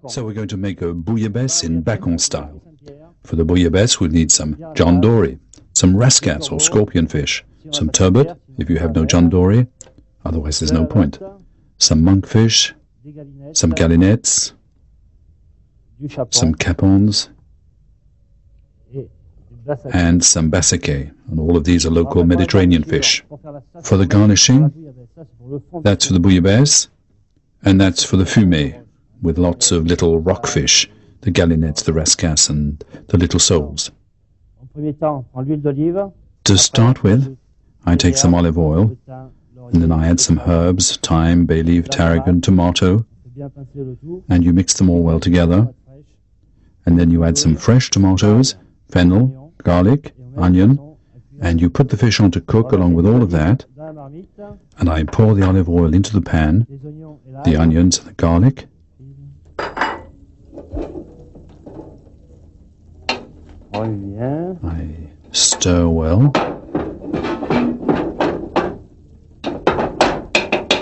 So we're going to make a bouillabaisse in Bacon style. For the bouillabaisse we'll need some John Dory, some rascats or scorpion fish, some turbot if you have no John Dory, otherwise there's no point, some monkfish, some galinettes, some capons, and some bassaquet, and all of these are local Mediterranean fish. For the garnishing, that's for the bouillabaisse, and that's for the fumet, with lots of little rockfish, the galinettes, the rascats, and the little soles. To start with, I take some olive oil, and then I add some herbs, thyme, bay leaf, tarragon, tomato, and you mix them all well together. And then you add some fresh tomatoes, fennel, garlic, onion, and you put the fish on to cook along with all of that. And I pour the olive oil into the pan, the onions and the garlic. I stir well.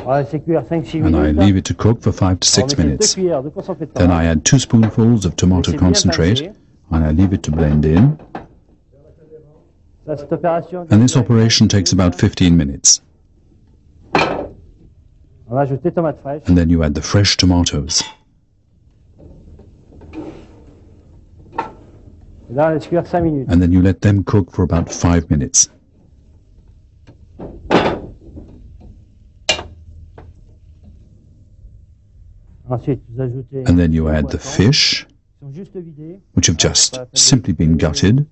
And I leave it to cook for 5 to 6 minutes. Then I add 2 spoonfuls of tomato concentrate, and I leave it to blend in. And this operation takes about 15 minutes. And then you add the fresh tomatoes. And then you let them cook for about 5 minutes. And then you add the fish, which have just simply been gutted.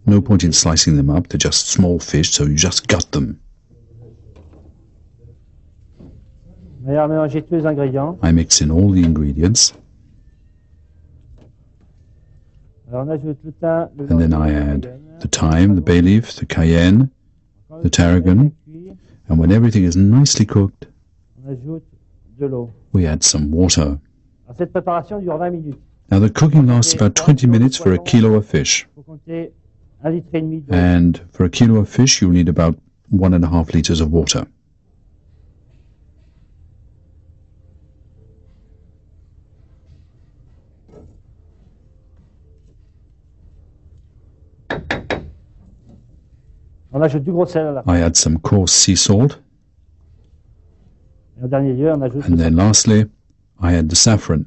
No point in slicing them up, they're just small fish, so you just gut them. I mix in all the ingredients. And then I add the thyme, the bay leaf, the cayenne, the tarragon, and when everything is nicely cooked, we add some water. Now the cooking lasts about 20 minutes for a kilo of fish. And for a kilo of fish you'll need about 1.5 liters of water. I add some coarse sea salt. And then lastly, I add the saffron.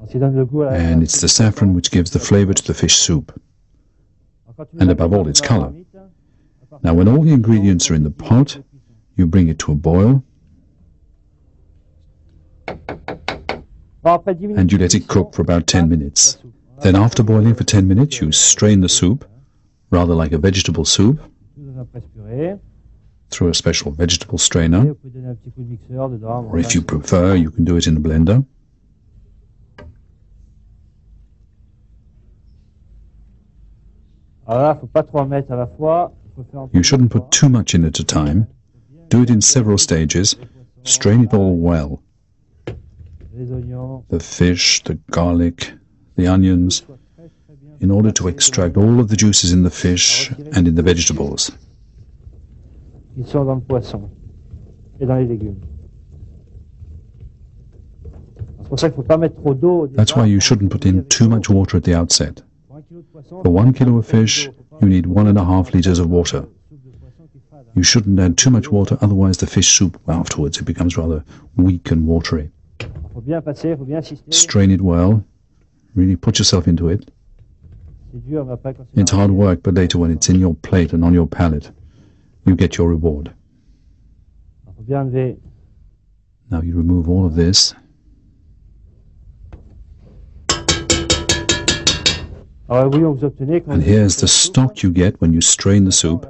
And it's the saffron which gives the flavor to the fish soup. And above all, its color. Now, when all the ingredients are in the pot, you bring it to a boil. And you let it cook for about 10 minutes. Then after boiling for 10 minutes, you strain the soup, rather like a vegetable soup, through a special vegetable strainer, or if you prefer, you can do it in a blender. You shouldn't put too much in at a time. Do it in several stages. Strain it all well. The fish, the garlic, the onions, in order to extract all of the juices in the fish and in the vegetables. That's why you shouldn't put in too much water at the outset. For 1 kilo of fish, you need 1.5 liters of water. You shouldn't add too much water, otherwise the fish soup afterwards, it becomes rather weak and watery. Strain it well, really put yourself into it. It's hard work, but later when it's in your plate and on your palate, you get your reward. Now you remove all of this. And here's the stock you get when you strain the soup.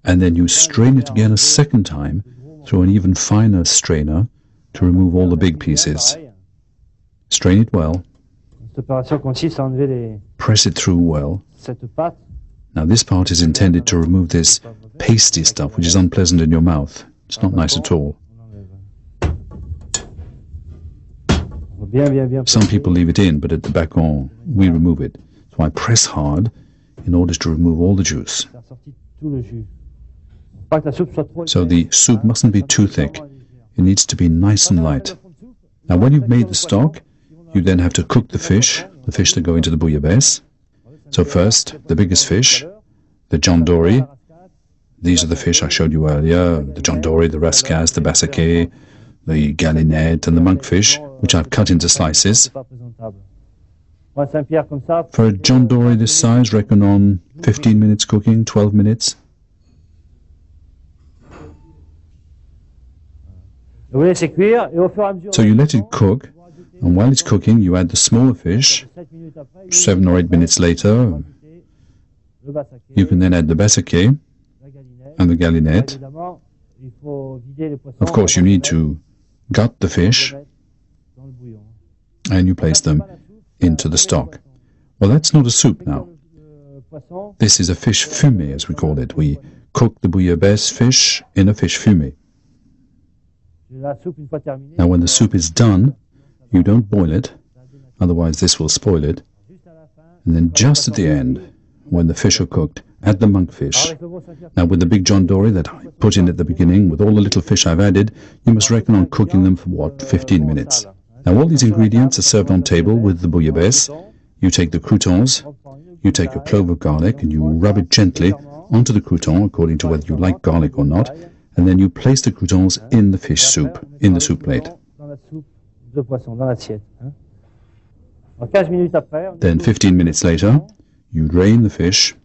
And then you strain it again a second time through an even finer strainer to remove all the big pieces. Strain it well. Press it through well. Now this part is intended to remove this pasty stuff which is unpleasant in your mouth. It's not nice at all. Some people leave it in, but at the Bacon we remove it. So I press hard in order to remove all the juice. So the soup mustn't be too thick. It needs to be nice and light. Now when you've made the stock, you then have to cook the fish that go into the bouillabaisse. So first, the biggest fish, the John Dory. These are the fish I showed you earlier, the John Dory, the rascasse, the bassaquet, the gallinette and the monkfish, which I've cut into slices. For a John Dory this size, reckon on 15 minutes cooking, 12 minutes. So you let it cook, and while it's cooking you add the smaller fish. 7 or 8 minutes later you can then add the bassaquet and the gallinette. Of course you need to gut the fish and you place them into the stock. Well, that's not a soup now. This is a fish fumet, as we call it. We cook the bouillabaisse fish in a fish fumet. Now when the soup is done, you don't boil it, otherwise this will spoil it. And then just at the end, when the fish are cooked, add the monkfish. Now with the big John Dory that I put in at the beginning, with all the little fish I've added, you must reckon on cooking them for what, 15 minutes. Now all these ingredients are served on table with the bouillabaisse. You take the croutons, you take a clove of garlic and you rub it gently onto the crouton according to whether you like garlic or not, and then you place the croutons in the fish soup, in the soup plate. Then 15 minutes later, you drain the fish,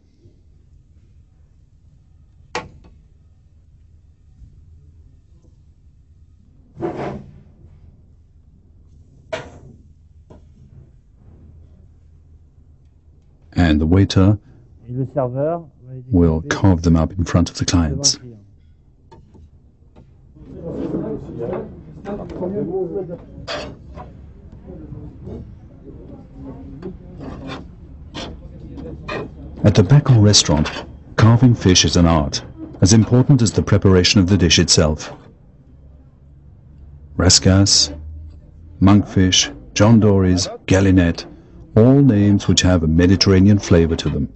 and the waiter will carve them up in front of the clients. At the Bacon restaurant, carving fish is an art, as important as the preparation of the dish itself. Rascasse, monkfish, John Dory's, gallinette, all names which have a Mediterranean flavor to them.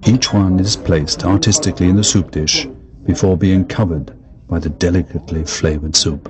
Each one is placed artistically in the soup dish before being covered by the delicately flavored soup.